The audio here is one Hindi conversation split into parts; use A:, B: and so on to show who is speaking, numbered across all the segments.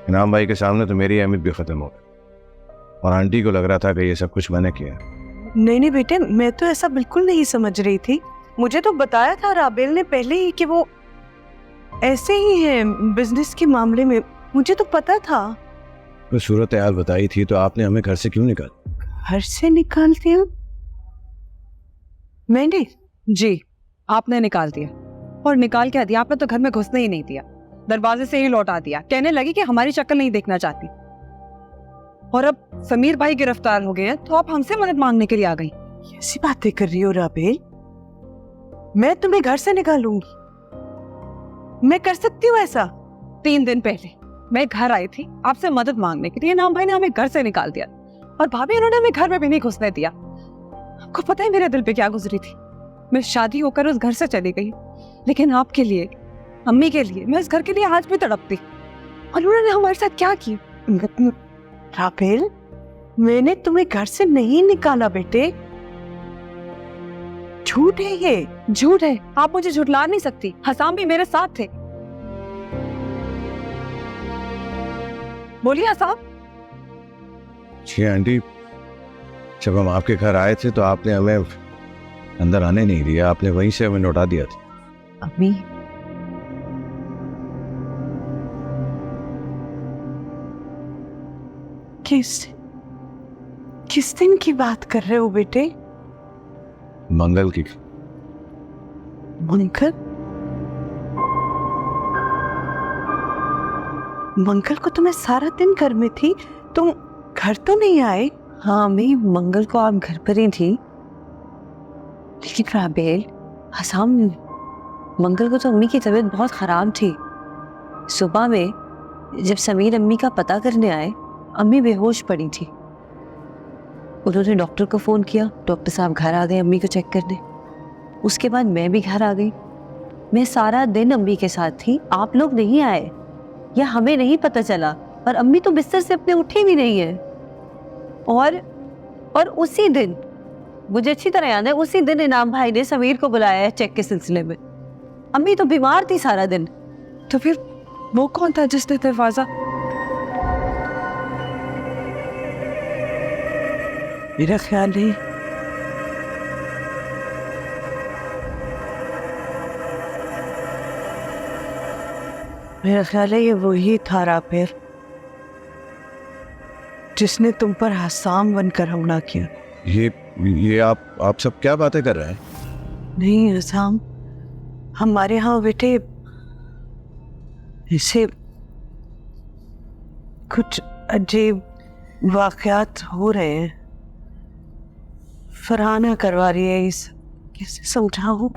A: इनाम भाई के सामने तो मेरी अहमियत भी खत्म हो गई और आंटी को लग रहा था कि ये सब कुछ मैंने किया।
B: नहीं नहीं बेटे, मैं तो ऐसा बिल्कुल नहीं समझ रही थी। मुझे तो बताया था राबेल ने पहले ही कि वो ऐसे ही है बिजनेस के मामले में, मुझे तो पता था।
A: तो सूरत हाल बताई थी तो आपने हमें घर से क्यों निकाला?
B: घर से निकाल दिया? मैंने?
C: जी, आपने निकाल दिया। और निकाल क्या दिया? आपने तो घर में घुसने ही नहीं दिया, दरवाजे से ही लौटा दिया। कहने लगी कि हमारी शक्ल नहीं देखना चाहती। और अब समीर भाई गिरफ्तार हो गए हैं तो आप हमसे मदद मांगने के लिए आ गई।
B: ऐसी बातें कर रही हो राबेल? मैं तुम्हें घर से निकालूंगी? मैं कर सकती हूँ ऐसा?
C: 3 दिन पहले मैं घर आई थी आपसे मदद मांगने के लिए, इनाम भाई ने हमें घर से निकाल दिया और भाभी उन्होंने हमें घर में भी नहीं घुसने दिया। आपको पता है मेरे दिल पे क्या गुजरी थी? मैं शादी होकर उस घर से चली गई, लेकिन आपके लिए, अम्मी के लिए, मैं इस घर के लिए आज भी तड़पती। और उन्होंने हमारे साथ क्या किया?
B: राबेल, मैंने तुम्हें घर से नहीं निकाला बेटे, झूठ है ये।
C: झूठ है? आप मुझे झुठला नहीं सकती। हसाम भी मेरे साथ थे। बोलिए हसाम।
A: जी आंटी, जब हम आपके घर आए थे तो आपने हमें अंदर आने नहीं दिया, आपने वहीं से हमें लौटा दिया था।
B: अम्मी, किस दिन की बात कर रहे हो बेटे?
A: मंगल की।
B: मंगल? मंगल को तो मैं सारा दिन घर में थी, तुम घर तो नहीं आए?
D: हाँ अम्मी, मंगल को आप घर पर ही थी। लेकिन राबेल, हसाम, मंगल को तो अम्मी की तबीयत बहुत ख़राब थी। सुबह में जब समीर अम्मी का पता करने आए, अम्मी बेहोश पड़ी थी। उन्होंने डॉक्टर को फ़ोन किया, डॉक्टर साहब घर आ गए अम्मी को चेक करने। उसके बाद मैं भी घर आ गई। मैं सारा दिन अम्मी के साथ थी, आप लोग नहीं आए या हमें नहीं पता चला। और अम्मी तो बिस्तर से अपने उठी भी नहीं है। और उसी दिन, मुझे अच्छी तरह याद है, उसी दिन इनाम भाई ने समीर को बुलाया है चेक के सिलसिले में। अम्मी तो बीमार थी सारा दिन।
C: तो फिर वो कौन था जिसने दरवाजा?
B: मेरा ख्याल है ये वही था राबेल, जिसने तुम पर हसाम बनकर हमला किया।
A: ये आप सब क्या बातें कर रहे हैं?
B: नहीं हसाम, हमारे यहाँ बेटे ऐसे कुछ अजीब वाकयात हो रहे हैं। फरहाना करवा रही है, इस कैसे समझाऊं?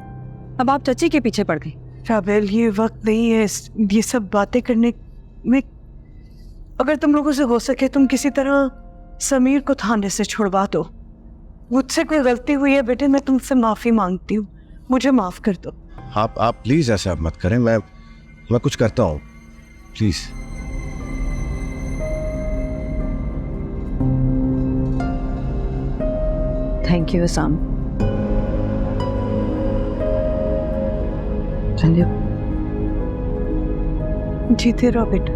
C: अब आप चची के पीछे पड़ गई।
B: राबेल, ये वक्त नहीं है ये सब बातें करने में। अगर तुम लोगों से हो सके तुम किसी तरह समीर को थाने से छुड़वा दो। मुझसे कोई गलती हुई है बेटे, मैं तुमसे माफी मांगती हूँ, मुझे माफ कर दो।
A: आप प्लीज ऐसा मत करें, मैं कुछ करता हूँ, प्लीज।
D: Thank you Hasam.
B: जीते रहो बेटा।